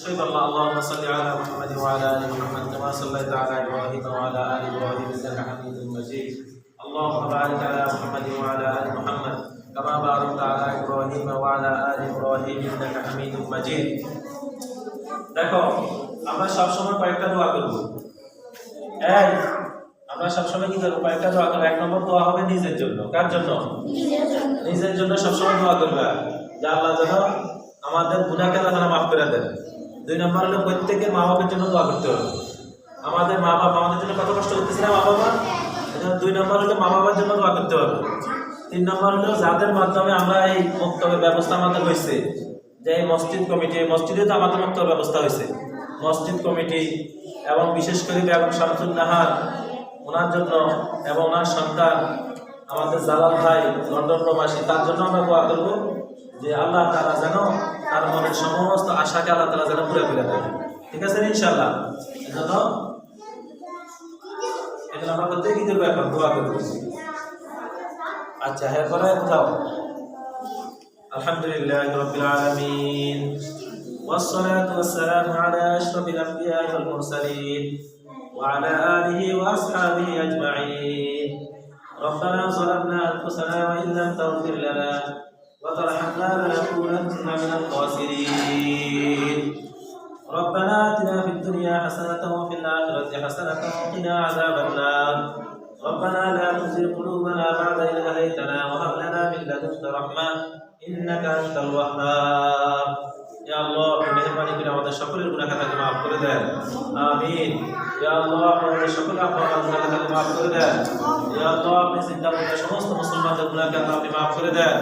اللهم صل على محمد وعلى ال محمد كما صليت على ابراهيم وعلى ال ابراهيم انك حميد مجيد. اللهم بارك على محمد وعلى ال محمد كما باركت على ابراهيم وعلى ال ابراهيم انك حميد مجيد. দেখো আমরা সব সময় কয়েকটা দোয়া করব। আমরা সব সময় কি করব? কয়েকটা দোয়া করব। এক নম্বর দোয়া হবে নিজের জন্য। কার জন্য? নিজের জন্য সব সময় দোয়া করবে যে আল্লাহ যেন আমাদের গুনাহকে আল্লাহ মাফ করে দেন। দুই নম্বর হলো প্রত্যেকের মা বাবার জন্য দোয়া করতে হবে। আমাদের মা বাবা আমাদের জন্য কত কষ্ট করতেছে না মা বাবা, দুই নম্বর হলো মা বাবার জন্য দোয়া করতে হবে। তিন নম্বর হলো যাদের মাধ্যমে আমরা এই মুক্তবের ব্যবস্থা আমাদের হয়েছে, যে এই মসজিদ কমিটি, মসজিদে তো আমাদের মুক্তবের ব্যবস্থা হয়েছে, মসজিদ কমিটি এবং বিশেষ করে বেগম শামসুন নাহার ওনার জন্য এবং ওনার সন্তান আমাদের জালাল ভাই লন্ডন প্রবাসী, তার জন্য আমরা দোয়া করব যে আল্লাহ তাআলা যেন তার মনের সমস্ত আশাকে আল্লাহ তাআলা যেন পুরো করে দেয়। ঠিক আছে ইনশাআল্লাহ? এজন্য আমরা প্রত্যেকই করবো, এখন দোয়া করবো। আচ্ছা, এরপরে যাও। আলহামদুলিল্লাহি রাব্বিল আলামিন ওয়াসসালাতু ওয়াসসালামু আলা আশরাফিল আমবিয়া'i ওয়াল মুরসালিন ওয়া আলা আলিহি ওয়া আসহাবিহি আজমাইন। ربنا ظلمنا أنفسنا وإن لم تغفر لنا وترحمنا لنكونن من الخاسرين. ربنا آتنا في الدنيا حسنة وفي الآخرة حسنة وقنا عذاب النار. ربنا لا تزغ قلوبنا بعد إذ هديتنا وهب لنا من لدنك رحمة إنك أنت الوهاب. يا الله মেহেরবানি করে আমাদের সকলের গুনাহ খাতাকে maaf করে দেন। আমিন। ইয়া আল্লাহ আমাদের সকলের আপনার গুনাহ খাতাকে maaf করে দেন। ইয়া আল্লাহ আপনি চিন্তা করে সমস্ত মুসলমানদের গুনাহকে আপনি maaf করে দেন।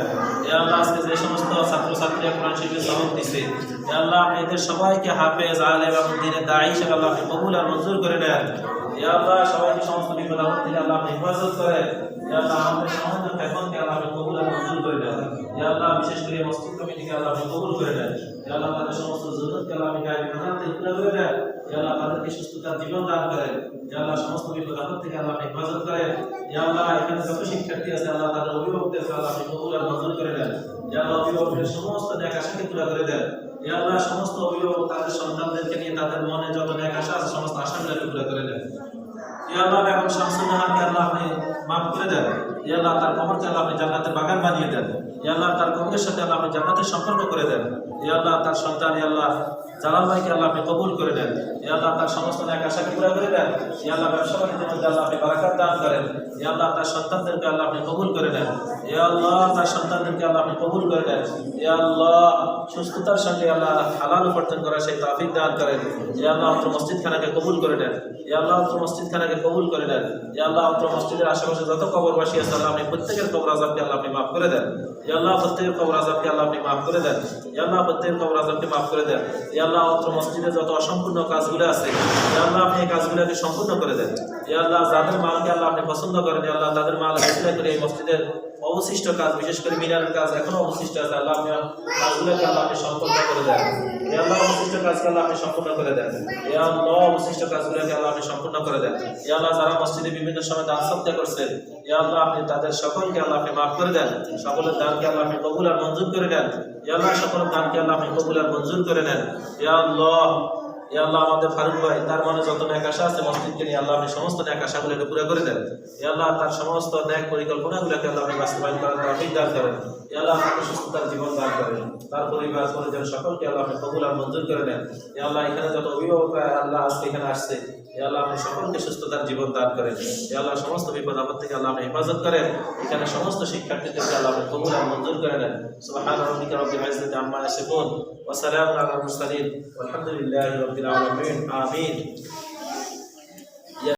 ইয়া আল্লাহ আজকে যে সমস্ত ছাত্র ছাত্রীরা কোরআন শরীফে সবক দিছে, ইয়া আল্লাহ আপনি এদের সবাইকে হাফেজ আলেম এবং দ্বীনের দাঈ হিসেবে আল্লাহ আপনি কবুল আর মঞ্জুর করে নেন। ইয়া আল্লাহ সবাইকে সমস্ত বিপদ আপদ থেকে আল্লাহ আপনি হেফাজত করেন। ইয়া আল্লাহ আমাদের সমাজ ফেতনাকে আল্লাহ আপনি কবুল আর মঞ্জুর করে নেন। ইয়া আল্লাহ বিশেষ করে মসজিদ কমিটিকে আল্লাহ আপনি কবুল করে নেন। ইয়া আল্লাহ তাদের সমস্ত জরুরতকে আল্লাহ আপনি গায়েবী খাজানাতে পুরো করে দেন। ইয়া আল্লাহ তাদেরকে সুস্থতার জীবন দান করেন। ইয়া আল্লাহ সমস্ত বিপদ আপদ থেকে আল্লাহ আপনি হেফাজত করেন। ইয়া আল্লাহ এখানে যত শিক্ষার্থী আছে আল্লাহ তাদের অভিভাবকদের আল্লাহ আপনি কবুল আর মঞ্জুর করে নেন। ইয়া আল্লাহ অভিভাবকদের সমস্ত নেক আশাকে পুরো করে দেন। ইয়া আল্লাহ সমস্ত অভিভাবক তাদের সন্তানদেরকে নিয়ে তাদের মনে যত নেক আশা আছে সমস্ত আশাগুলোকে পুরো করে দেন। ইয়া আল্লাহ বেগম শামসুন নাহারকে আল্লাহ আপনি মাফ করে দেন। ইয়া আল্লাহ তার কবরকে আল্লাহ আপনি জান্নাতের বাগান বানিয়ে দেন। ইয়া আল্লাহ তার কবরের সাথে আল্লাহ আপনি জান্নাতের সম্পর্ক করে দেন। ইয়া আল্লাহ তার সন্তান ইয়া আল্লাহ জালাল ভাইকে আল্লাহ আপনি কবুল করে দেন। ইয়া আল্লাহ তার সমস্ত নেক আশাকে পুরো করে দেন। ইয়া আল্লাহ ব্যবসা বাণিজ্যের মধ্যে আল্লাহ আপনি বারাকাত দান করেন। ইয়া আল্লাহ তার সন্তানদেরকে আল্লাহ আপনি কবুল করে দেন। ইয়া আল্লাহ তার সন্তানদেরকে আল্লাহ আপনি কবুল করে দেন। ইয়া আল্লাহ সুস্থতার সঙ্গে আল্লাহ হালাল উপার্জন করার সেই তৌফিক দান করেন। ইয়া আল্লাহ অত্র মসজিদখানাকে কবুল করে দেন। ইয়া আল্লাহ অত্র মসজিদখানাকে কবুল করে দেন। ইয়া আল্লাহ অত্র মসজিদের আশেপাশে যত কবরবাসী আছে আল্লাহ আপনি প্রত্যেকের কবর আযাবকে আল্লাহ আপনি মাফ করে দেন। ইয়া আল্লাহ প্রত্যেকের কবর আযাবকে আল্লাহ আপনি মাফ করে দেন। ইয়া আল্লাহ প্রত্যেকের কবর আযাবকে মাফ করে দেন। ইয়া আল্লাহ অত্র মসজিদে যত অসম্পূর্ণ কাজগুলো আছে ইয়া আল্লাহ আপনি এই কাজগুলোকে সম্পূর্ণ করে দেন। ইয়া আল্লাহ যাদের মালকে আল্লাহ আপনি পছন্দ করেন ইয়া আল্লাহ তাদের মাল হাসিল করে এই মসজিদের অবশিষ্ট কাজ, বিশেষ করে মিনারের কাজ এখনো অবশিষ্ট আছে আল্লাহ আপনি কাজগুলোকে আল্লাহ আপনি সম্পূর্ণ করে দেন। ইয়া আল্লাহ অবশিষ্ট কাজকে আল্লাহ আপনি সম্পূর্ণ করে দেন। ইয়া আল্লাহ অবশিষ্ট কাজগুলোকে আল্লাহ আপনি সম্পূর্ণ করে দেন। ইয়া আল্লাহ যারা মসজিদে বিভিন্ন সময় দান সদকা করছেন ইয়া আল্লাহ আপনি তাদের সকলকে আল্লাহ আপনি মাফ করে দেন। সকলের দানকে আল্লাহ আপনি কবুল আর মঞ্জুর করে নেন। ইয়া আল্লাহ সকলের দানকে আল্লাহ আপনি কবুল আর মঞ্জুর করে নেন। ইয়া আল্লাহ ইয়া আল্লাহ আমাদের ফারুক ভাই তার মনে যত নেক আশা আছে মসজিদকে নিয়ে আল্লাহ আপনি সমস্ত নেক আশাগুলোকে পুরো করে দেন। ইয়া আল্লাহ তার সমস্ত নেক পরিকল্পনাগুলোকে আল্লাহ আপনি বাস্তবায়ন করার তৌফিক দান করেন। ইয়া আল্লাহ তাকে সুস্থতার জীবন দান করেন। তার পরিবার পরিজন সকলকে আল্লাহ আপনি কবুল আর মঞ্জুর করে নেন। ইয়া আল্লাহ এখানে যত অভিভাবক আল্লাহ আজকে এখানে আসছে ইয়া আল্লাহ আপনি সকলকে সুস্থতার জীবন দান করেন। ইয়া আল্লাহ সমস্ত বিপদ আপদ থেকে আল্লাহ আপনি হেফাজত করেন। এখানে সমস্ত শিক্ষার্থীদেরকে আল্লাহ আপনি কবুল আর মঞ্জুর করে নেন। সুবহান রাব্বিকা রাব্বিল ইজ্জাতি আম্মা ইয়াসিফুন ওয়া সালামুন আলাল মুরসালিন ওয়ালহামদুলিল্লাহি রাব্বিল আলামিন। আমিন।